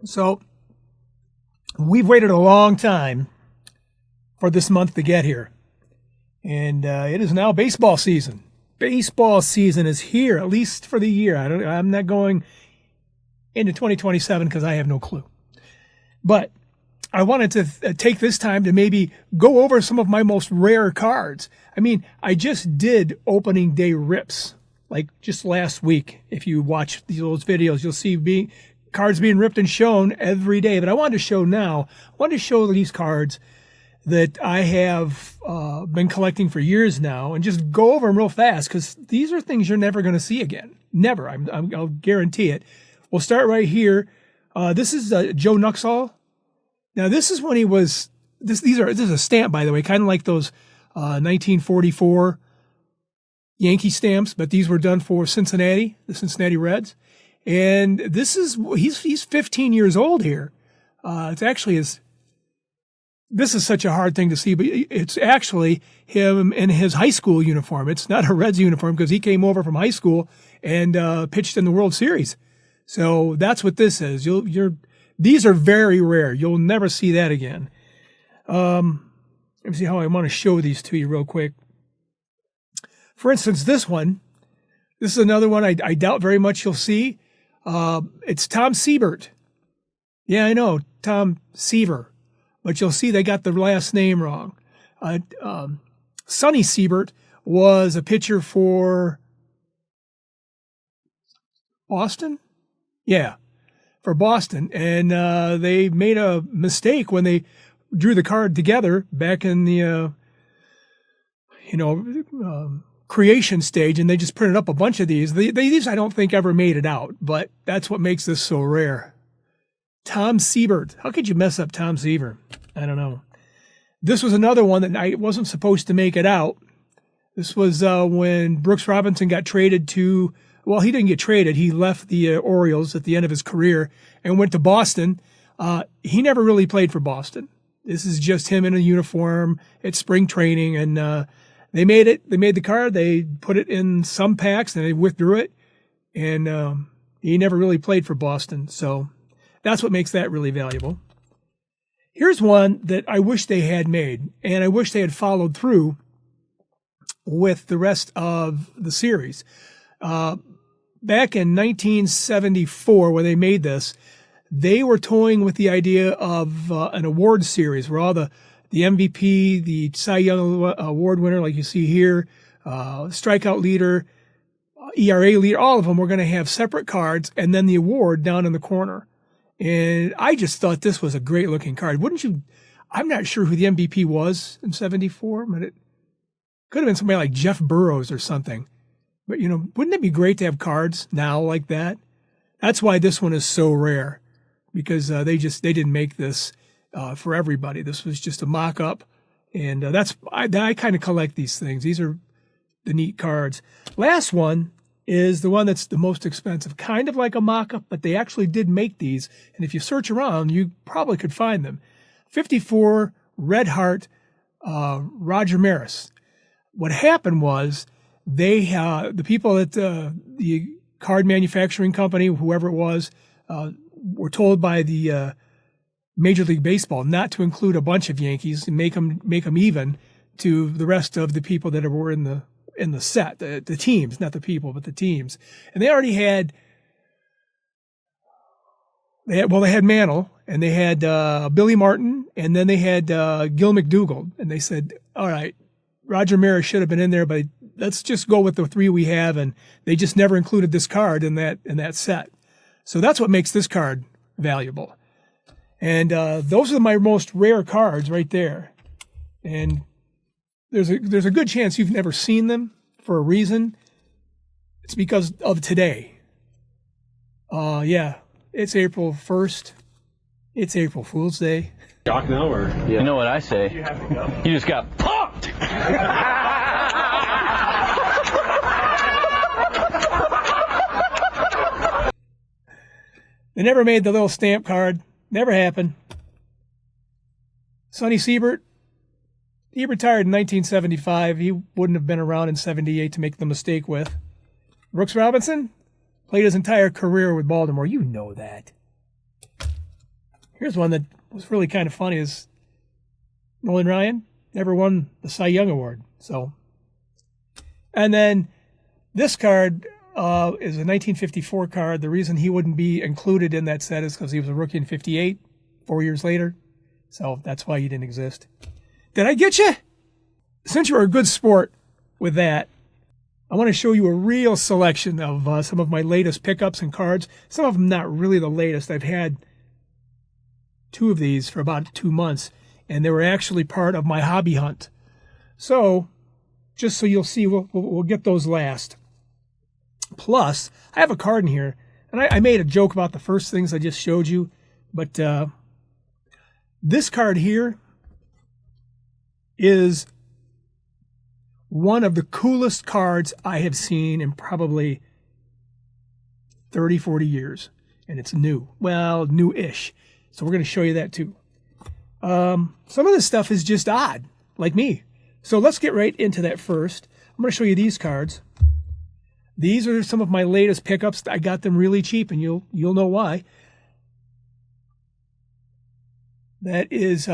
So we've waited a long time for this month to get here. And it is now baseball season. Baseball season is here, at least for the year. I'm not going into 2027 because I have no clue. But I wanted to take this time to maybe go over some of my most rare cards. I mean, I just did opening day rips, like just last week. If you watch those videos, you'll see cards being ripped and shown every day. But I wanted to show now, I wanted to show these cards that I have been collecting for years now and just go over them real fast because these are things you're never going to see again. Never. I'll guarantee it. We'll start right here. This is Joe Nuxhall. Now, this is when he was, this is a stamp, by the way, kind of like those 1944 Yankee stamps, but these were done for Cincinnati, the Cincinnati Reds. And this is, he's 15 years old here. It's actually this is such a hard thing to see, but it's actually him in his high school uniform. It's not a Reds uniform because he came over from high school and pitched in the World Series. So that's what this is. These are very rare. You'll never see that again. Let me see how I want to show these to you real quick. For instance, this is another one I doubt very much you'll see. It's Tom Siebert. Yeah, I know, Tom Seaver. But you'll see they got the last name wrong. Sonny Siebert was a pitcher for Boston? Yeah, for Boston. And they made a mistake when they drew the card together back in the, creation stage, and they just printed up a bunch of these. These I don't think ever made it out, but that's what makes this so rare. Tom Siebert. How could you mess up Tom Seaver? I don't know. This was another one that I wasn't supposed to make it out. This was when Brooks Robinson got traded to, well, he didn't get traded. He left the Orioles at the end of his career and went to Boston. He never really played for Boston. This is just him in a uniform at spring training, and they made it. They made the card. They put it in some packs, and they withdrew it, and he never really played for Boston. So that's what makes that really valuable. Here's one that I wish they had made, and I wish they had followed through with the rest of the series. Back in 1974, when they made this, they were toying with the idea of an award series where all the MVP, the Cy Young Award winner, like you see here, strikeout leader, ERA leader, all of them were going to have separate cards and then the award down in the corner. And I just thought this was a great looking card. Wouldn't you? I'm not sure who the MVP was in 74, but it could have been somebody like Jeff Burroughs or something. But, wouldn't it be great to have cards now like that? That's why this one is so rare, because they didn't make this for everybody. This was just a mock-up, and I kind of collect these things. These are the neat cards. Last one is the one that's the most expensive, kind of like a mock-up, but they actually did make these. And if you search around, you probably could find them. 54 Red Heart Roger Maris. What happened was the people at the card manufacturing company, whoever it was, were told by the Major League Baseball not to include a bunch of Yankees and make them even to the rest of the people that were in the set, the teams, not the people, but the teams. And they already had, they had Mantle, and they had Billy Martin, and then they had Gil McDougall. And they said, all right, Roger Maris should have been in there, but let's just go with the three we have. And they just never included this card in that set. So that's what makes this card valuable. And those are my most rare cards right there. And there's a good chance you've never seen them for a reason. It's because of today. Yeah, it's April 1st. It's April Fool's Day. Shock now, or? Yeah. You know what I say? You have to go. You just got punked! They never made the little stamp card. Never happened. Sonny Siebert, he retired in 1975. He wouldn't have been around in 78 to make the mistake with. Brooks Robinson played his entire career with Baltimore. You know that. Here's one that was really kind of funny is Nolan Ryan never won the Cy Young Award. So, and then this card is a 1954 card. The reason he wouldn't be included in that set is because he was a rookie in 58, 4 years later. So that's why he didn't exist. Did I get you? Since you're a good sport with that, I want to show you a real selection of some of my latest pickups and cards. Some of them not really the latest. I've had 2 of these for about 2 months, and they were actually part of my hobby hunt. So, just so you'll see, we'll get those last. Plus, I have a card in here, and I made a joke about the first things I just showed you, but this card here is one of the coolest cards I have seen in probably 30, 40 years. And it's new. Well, new-ish. So we're going to show you that too. Some of this stuff is just odd, like me. So let's get right into that first. I'm going to show you these cards. These are some of my latest pickups. I got them really cheap, and you'll know why. That is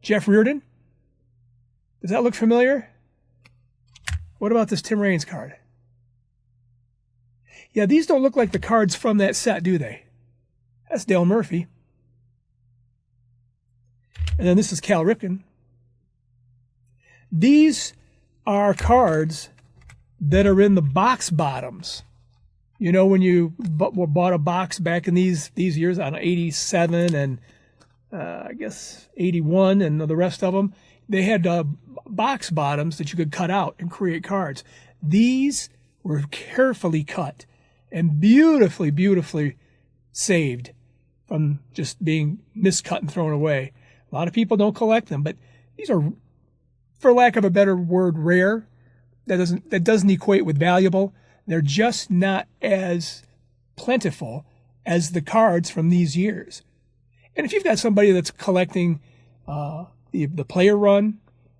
Jeff Reardon. Does that look familiar? What about this Tim Raines card? Yeah, these don't look like the cards from that set, do they? That's Dale Murphy. And then this is Cal Ripken. These are cards that are in the box bottoms. You know, when you bought a box back in these years, I don't know, 87 and I guess 81 and the rest of them, they had box bottoms that you could cut out and create cards. These were carefully cut and beautifully, beautifully saved from just being miscut and thrown away. A lot of people don't collect them, but these are, for lack of a better word, rare. That doesn't equate with valuable. They're just not as plentiful as the cards from these years. And if you've got somebody that's collecting the player run,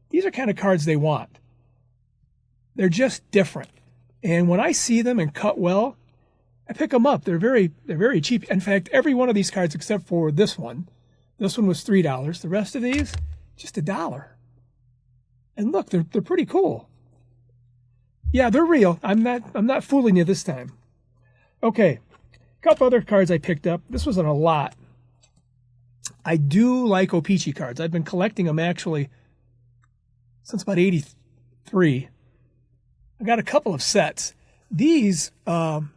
these are kind of cards they want. They're just different. And when I see them and cut well, I pick them up. They're very cheap. In fact, every one of these cards except for this one was $3. The rest of these, just $1. And look, they're pretty cool. Yeah, they're real. I'm not fooling you this time. Okay, a couple other cards I picked up. This wasn't a lot. I do like O-Pee-Chee cards. I've been collecting them actually since about 83. I got a couple of sets. These were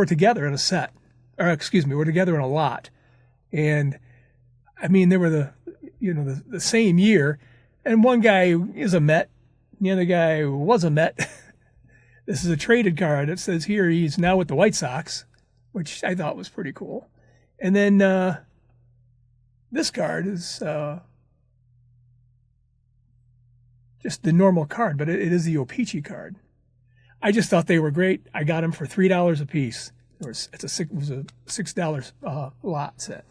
together in a set. Or excuse me, we're together in a lot. And I mean, they were the same year. And one guy is a Met. The other guy was a Met. This is a traded card. It says here he's now with the White Sox, which I thought was pretty cool. And then this card is just the normal card, but it is the O-Pee-Chee card. I just thought they were great. I got them for $3 a piece. It was a $6 lot set.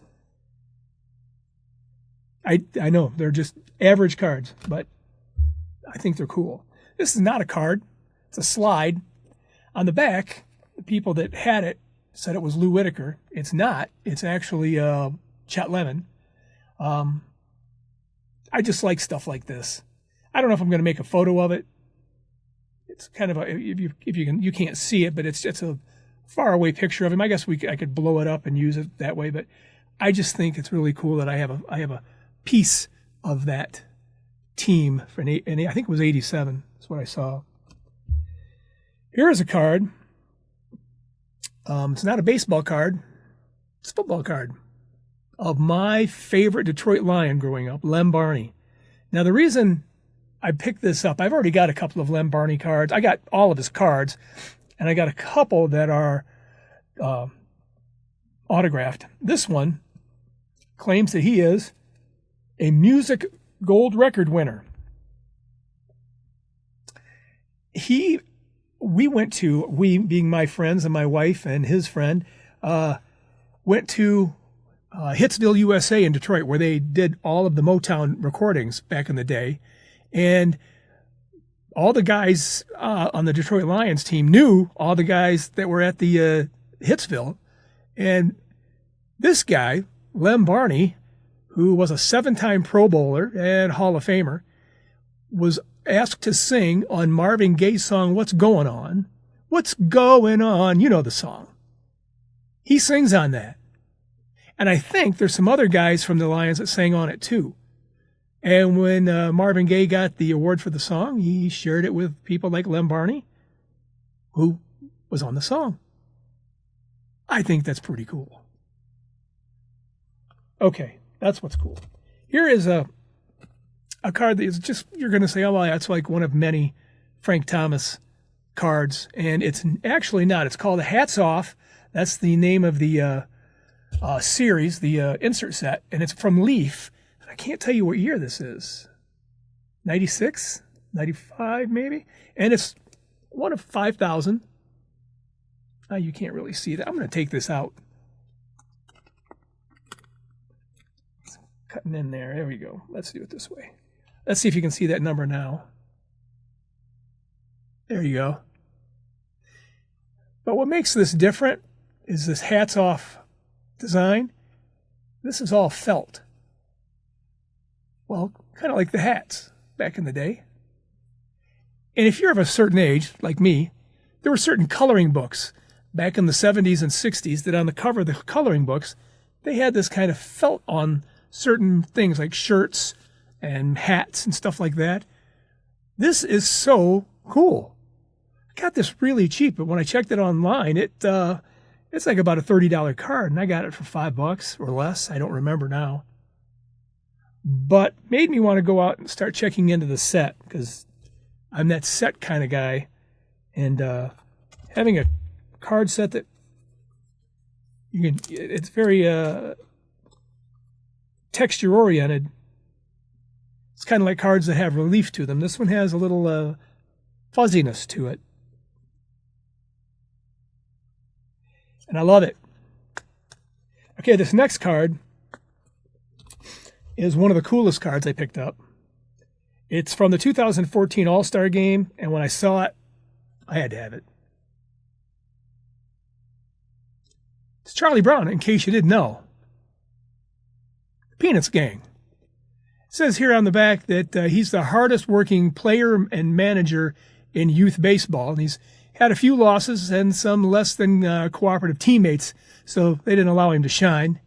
I know they're just average cards, but I think they're cool. This is not a card. It's a slide. On the back, the people that had it said it was Lou Whitaker. It's not. It's actually Chet Lemon. I just like stuff like this. I don't know if I'm going to make a photo of it. It's kind of you can't see it, but it's a far away picture of him. I guess I could blow it up and use it that way, but I just think it's really cool that I have a piece of that team and I think it was 87. That's what I saw. Here is a card. It's not a baseball card. It's a football card of my favorite Detroit Lion growing up, Lem Barney. Now, the reason I picked this up, I've already got a couple of Lem Barney cards. I got all of his cards, and I got a couple that are autographed. This one claims that he is a music gold record winner. We being my friends and my wife and his friend, went to Hitsville, USA in Detroit, where they did all of the Motown recordings back in the day. And all the guys on the Detroit Lions team knew all the guys that were at the Hitsville. And This guy, Lem Barney, who was a 7-time Pro Bowler and Hall of Famer, was asked to sing on Marvin Gaye's song, What's Going On? What's Going On? You know the song. He sings on that. And I think there's some other guys from the Lions that sang on it too. And when Marvin Gaye got the award for the song, he shared it with people like Lem Barney, who was on the song. I think that's pretty cool. Okay, that's what's cool. Here is a card that is just, you're going to say, oh, well, that's like one of many Frank Thomas cards. And it's actually not. It's called a Hats Off. That's the name of the series, the insert set. And it's from Leaf. I can't tell you what year this is. 96? 95 maybe? And it's one of 5,000. You can't really see that. I'm going to take this out. It's cutting in there. There we go. Let's do it this way. Let's see if you can see that number now. There you go. But what makes this different is this hats off design. This is all felt. Well, kind of like the hats back in the day. And if you're of a certain age, like me, there were certain coloring books back in the 70s and 60s that on the cover of the coloring books, they had this kind of felt on certain things like shirts and hats and stuff like that. This is so cool. I got this really cheap, but when I checked it online, it's like about a $30 card, and I got it for $5 or less. I don't remember now. But made me want to go out and start checking into the set, because I'm that set kind of guy. And having a card set that you can, it's very texture oriented. It's kind of like cards that have relief to them. This one has a little fuzziness to it. And I love it. Okay, this next card is one of the coolest cards I picked up. It's from the 2014 All-Star Game, and when I saw it, I had to have it. It's Charlie Brown, in case you didn't know. Peanuts Gang. It says here on the back that he's the hardest working player and manager in youth baseball, and he's had a few losses and some less than cooperative teammates, so they didn't allow him to shine.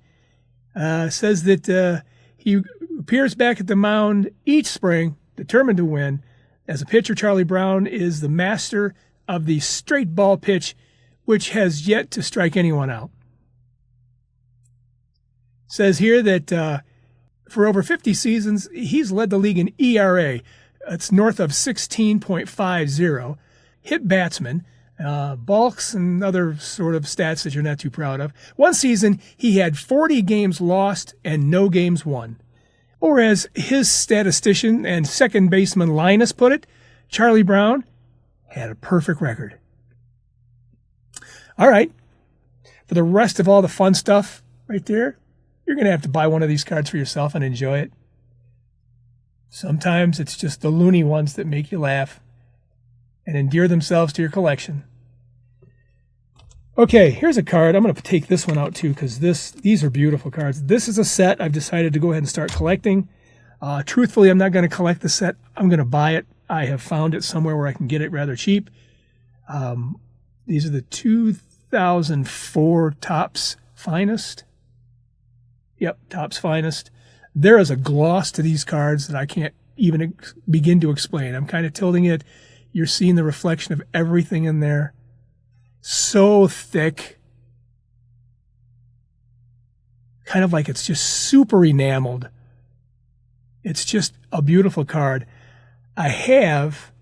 Says that he appears back at the mound each spring, determined to win. As a pitcher, Charlie Brown is the master of the straight ball pitch, which has yet to strike anyone out. Says here that for over 50 seasons, he's led the league in ERA. It's north of 16.50. Hit batsman, balks, and other sort of stats that you're not too proud of. One season, he had 40 games lost and no games won. Or as his statistician and second baseman Linus put it, Charlie Brown had a perfect record. All right. For the rest of all the fun stuff right there, you're going to have to buy one of these cards for yourself and enjoy it. Sometimes it's just the loony ones that make you laugh and endear themselves to your collection. Okay, here's a card. I'm going to take this one out too, because these are beautiful cards. This is a set I've decided to go ahead and start collecting. Truthfully, I'm not going to collect the set. I'm going to buy it. I have found it somewhere where I can get it rather cheap. These are the 2004 Topps Finest. Yep, Topps Finest. There is a gloss to these cards that I can't even begin to explain. I'm kind of tilting it. You're seeing the reflection of everything in there. So thick. Kind of like it's just super enameled. It's just a beautiful card. I have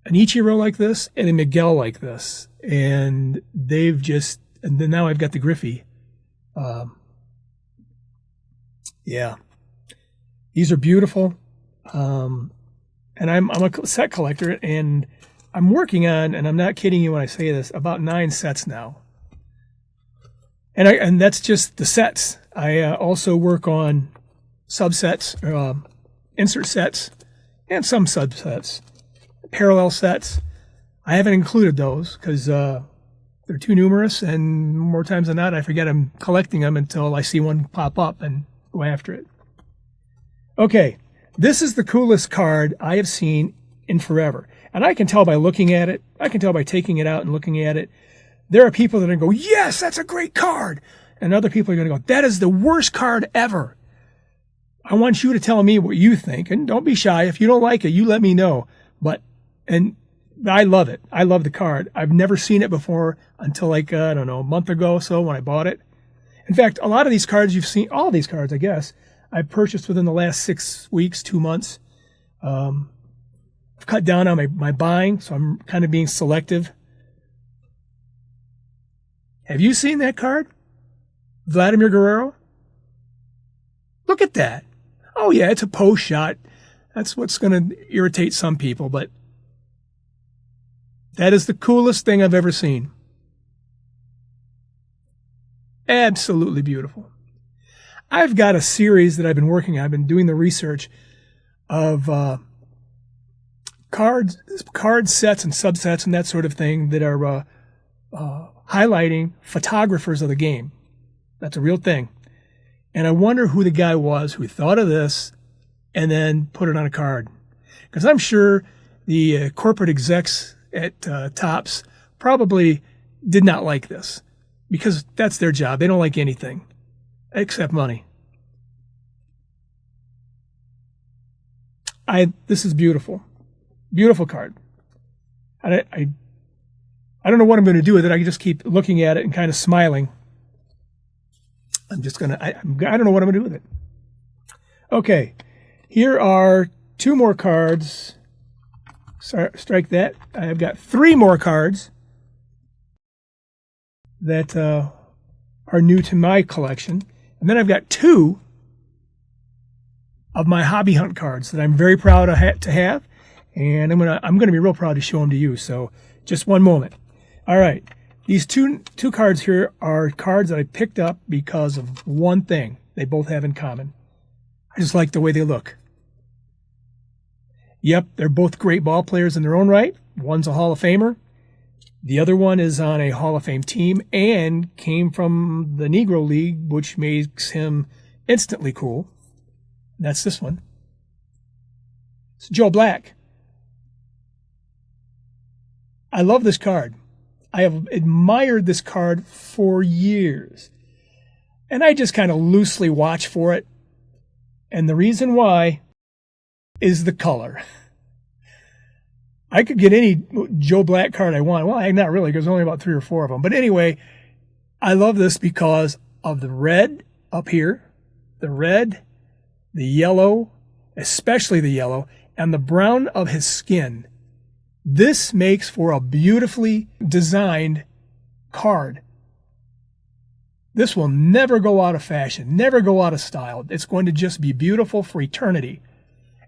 an Ichiro like this and a Miguel like this. And they've just, and then now I've got the Griffey. Yeah. These are beautiful. And I'm a set collector, and I'm working on, and I'm not kidding you when I say this, about 9 sets now. And that's just the sets. I also work on subsets, insert sets, and some subsets, parallel sets. I haven't included those because they're too numerous, and more times than not, I forget I'm collecting them until I see one pop up and go after it. Okay, this is the coolest card I have seen in forever. And I can tell by looking at it. I can tell by taking it out and looking at it. There are people that are going to go, yes, that's a great card. And other people are going to go, that is the worst card ever. I want you to tell me what you think. And don't be shy. If you don't like it, you let me know. And I love it. I love the card. I've never seen it before until like, I don't know, a month ago or so when I bought it. In fact, a lot of these cards you've seen, all of these cards, I guess, I purchased within the last 6 weeks, 2 months. I've cut down on my buying, so I'm kind of being selective. Have you seen that card? Vladimir Guerrero? Look at that. Oh, yeah, it's a post shot. That's what's going to irritate some people, but that is the coolest thing I've ever seen. Absolutely beautiful. I've got a series that I've been working on. I've been doing the research of card sets and subsets and that sort of thing that are highlighting photographers of the game. That's a real thing. And I wonder who the guy was who thought of this and then put it on a card. Because I'm sure the corporate execs at Topps probably did not like this. Because that's their job. They don't like anything except money. This is beautiful. Beautiful card. I don't know what I'm going to do with it. I can just keep looking at it and kind of smiling. I don't know what I'm going to do with it. Okay. Here are 2 more cards. Strike that. I've got 3 more cards that are new to my collection. And then I've got 2 of my hobby hunt cards that I'm very proud to have. And I'm gonna be real proud to show them to you. So just one moment. All right. These two cards here are cards that I picked up because of one thing they both have in common. I just like the way they look. Yep, they're both great ball players in their own right. One's a Hall of Famer. The other one is on a Hall of Fame team and came from the Negro League, which makes him instantly cool. That's this one. It's Joe Black. I love this card. I have admired this card for years. And I just kind of loosely watch for it. And the reason why is the color. I could get any Joe Black card I want. Well, not really, because there's only about 3 or 4 of them. But anyway, I love this because of the red up here, the red, the yellow, especially the yellow, and the brown of his skin. This makes for a beautifully designed card. This will never go out of fashion, never go out of style. It's going to just be beautiful for eternity.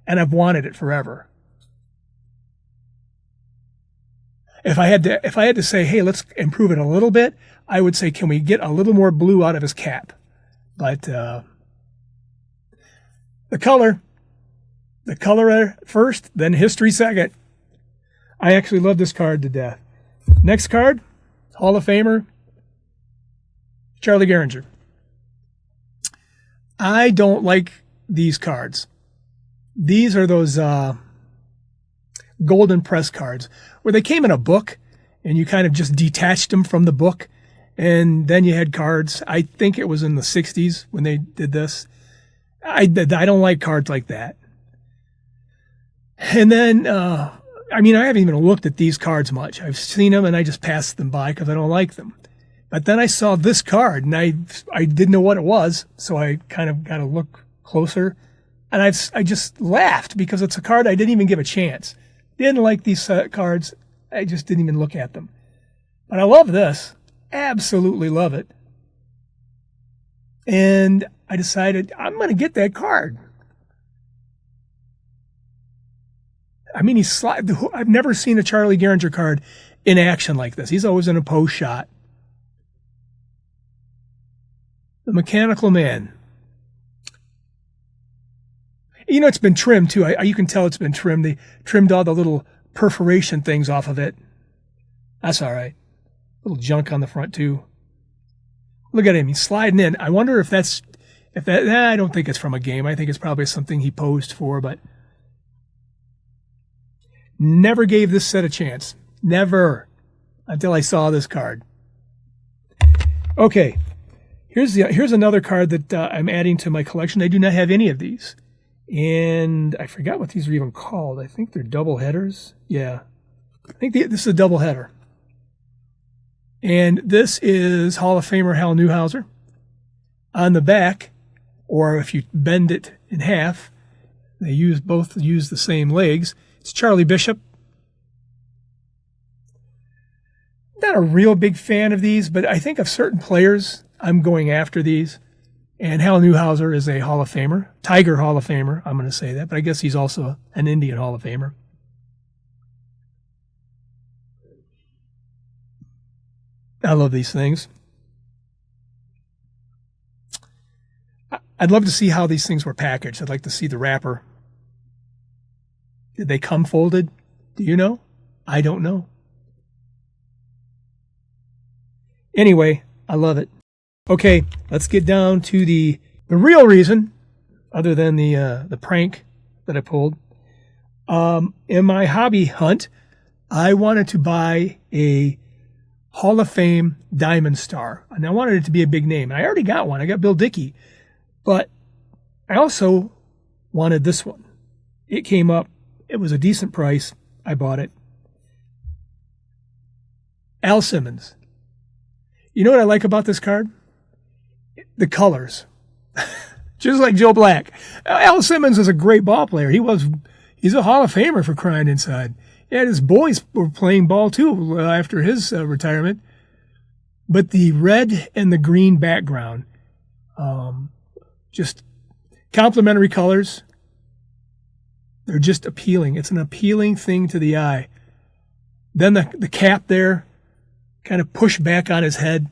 And I've wanted it forever. If I had to say, hey, let's improve it a little bit, I would say, can we get a little more blue out of his cap? But the color first, then history second. I actually love this card to death. Next card, Hall of Famer, Charlie Gehringer. I don't like these cards. These are those golden press cards where they came in a book and you kind of just detached them from the book. And then you had cards. I think it was in the 60s when they did this. I don't like cards like that. And then, I haven't even looked at these cards much. I've seen them and I just passed them by because I don't like them. But then I saw this card and I didn't know what it was. So I kind of got to look closer. And I just laughed because it's a card I didn't even give a chance. Didn't like these cards. I just didn't even look at them. But I love this. Absolutely love it. And I decided I'm going to get that card. I've never seen a Charlie Gehringer card in action like this. He's always in a post shot. The Mechanical Man. You know, it's been trimmed too. You can tell it's been trimmed. They trimmed all the little perforation things off of it. That's all right. Little junk on the front too. Look at him. He's sliding in. I wonder if I don't think it's from a game. I think it's probably something he posed for, but never gave this set a chance. Never. Until I saw this card. Okay. Here's another card that I'm adding to my collection. I do not have any of these. And I forgot what these are even called. I think they're double headers. Yeah. I think this is a double header. And this is Hall of Famer Hal Newhouser. On the back, or if you bend it in half, they both use the same legs. It's Charlie Bishop. Not a real big fan of these, but I think of certain players, I'm going after these. And Hal Newhouser is a Hall of Famer, Tiger Hall of Famer, I'm going to say that, but I guess he's also an Indian Hall of Famer. I love these things. I'd love to see how these things were packaged. I'd like to see the wrapper. Did they come folded? Do you know? I don't know. Anyway, I love it. Okay, let's get down to the real reason, other than the prank that I pulled. In my hobby hunt, I wanted to buy a Hall of Fame Diamond Star, and I wanted it to be a big name. I already got one. I got Bill Dickey, but I also wanted this one. It came up. It was a decent price. I bought it. Al Simmons. You know what I like about this card? The colors. Just like Joe Black. Al Simmons is a great ball player. He's a Hall of Famer, for crying inside. Yeah, his boys were playing ball too after his retirement. But the red and the green background, just complementary colors. They're just appealing. It's an appealing thing to the eye. Then the cap there, kind of pushed back on his head.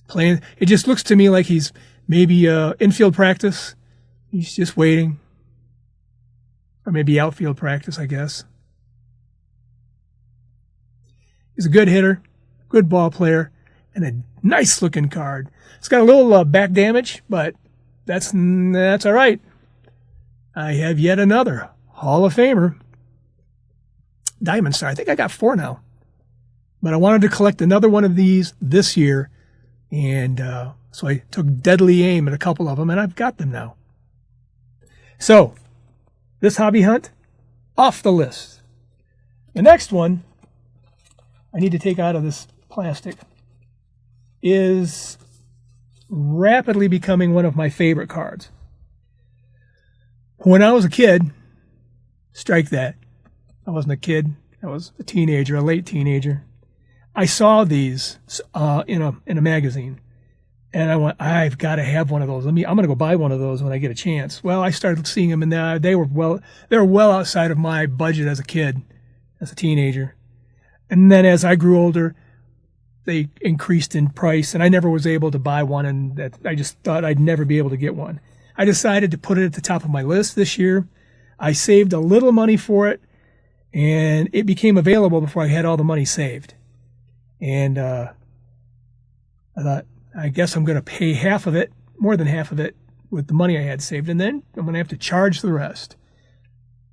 Playing. It just looks to me like he's maybe infield practice. He's just waiting. Or maybe outfield practice, I guess. He's a good hitter, good ball player, and a nice looking card. It's got a little back damage, but that's all right. I have yet another Hall of Famer Diamond Star. I think I got 4 now. But I wanted to collect another one of these this year, and so I took deadly aim at a couple of them, and I've got them now. So, this hobby hunt, off the list. The next one I need to take out of this plastic is rapidly becoming one of my favorite cards. When I was a kid, strike that. I wasn't a kid. I was a teenager, a late teenager. I saw these in a magazine, and I went, I've got to have one of those. I'm going to go buy one of those when I get a chance. Well, I started seeing them, and they were well outside of my budget as a kid, as a teenager. And then as I grew older, they increased in price, and I never was able to buy one, and I just thought I'd never be able to get one. I decided to put it at the top of my list this year. I saved a little money for it, and it became available before I had all the money saved. And I thought, I guess I'm going to pay half of it, more than half of it, with the money I had saved, and then I'm going to have to charge the rest.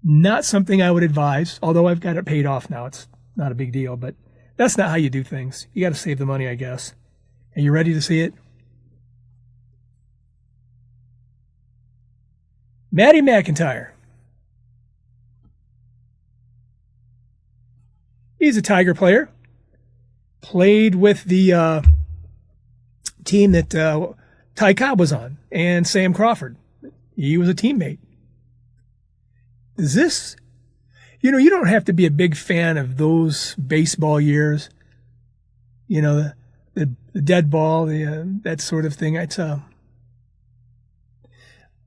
Not something I would advise, although I've got it paid off now. It's not a big deal, but that's not how you do things. You got to save the money, I guess. Are you ready to see it? Matty McIntyre. He's a Tiger player. Played with the team that Ty Cobb was on, and Sam Crawford. He was a teammate. Is this, you don't have to be a big fan of those baseball years. The dead ball, that sort of thing.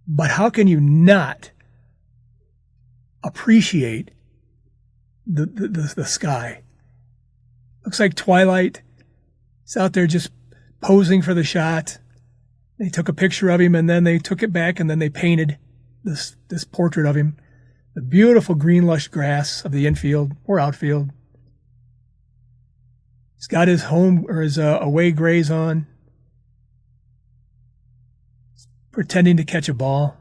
But how can you not appreciate the sky? Looks like twilight. He's out there just posing for the shot. They took a picture of him, and then they took it back, and then they painted this portrait of him. The beautiful green lush grass of the infield or outfield. He's got his home or his away grays on, pretending to catch a ball.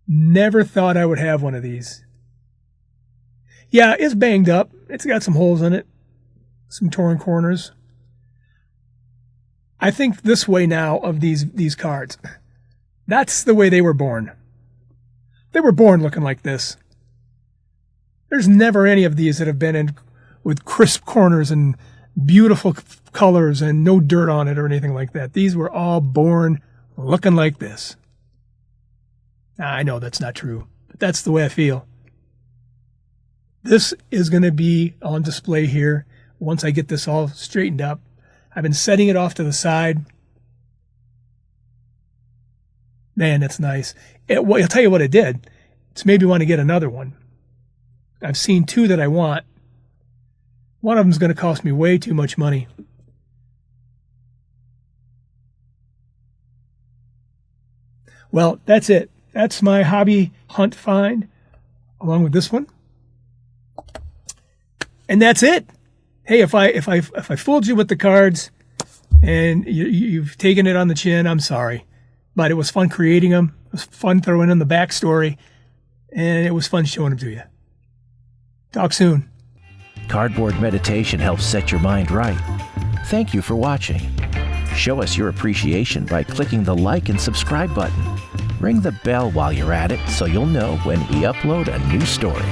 Never thought I would have one of these. Yeah, it's banged up. It's got some holes in it, some torn corners. I think this way now of these cards. That's the way they were born. They were born looking like this. There's never any of these that have been in with crisp corners and beautiful colors and no dirt on it or anything like that. These were all born looking like this. I know that's not true, but that's the way I feel. This is going to be on display here once I get this all straightened up. I've been setting it off to the side. Man, that's nice. I'll tell you what it did. It's made me want to get another one. I've seen two that I want. One of them is going to cost me way too much money. Well, that's it. That's my hobby hunt find, along with this one. And that's it. Hey, if I fooled you with the cards and you've taken it on the chin, I'm sorry. But it was fun creating them. It was fun throwing in the backstory. And it was fun showing them to you. Talk soon. Cardboard meditation helps set your mind right. Thank you for watching. Show us your appreciation by clicking the like and subscribe button. Ring the bell while you're at it so you'll know when we upload a new story.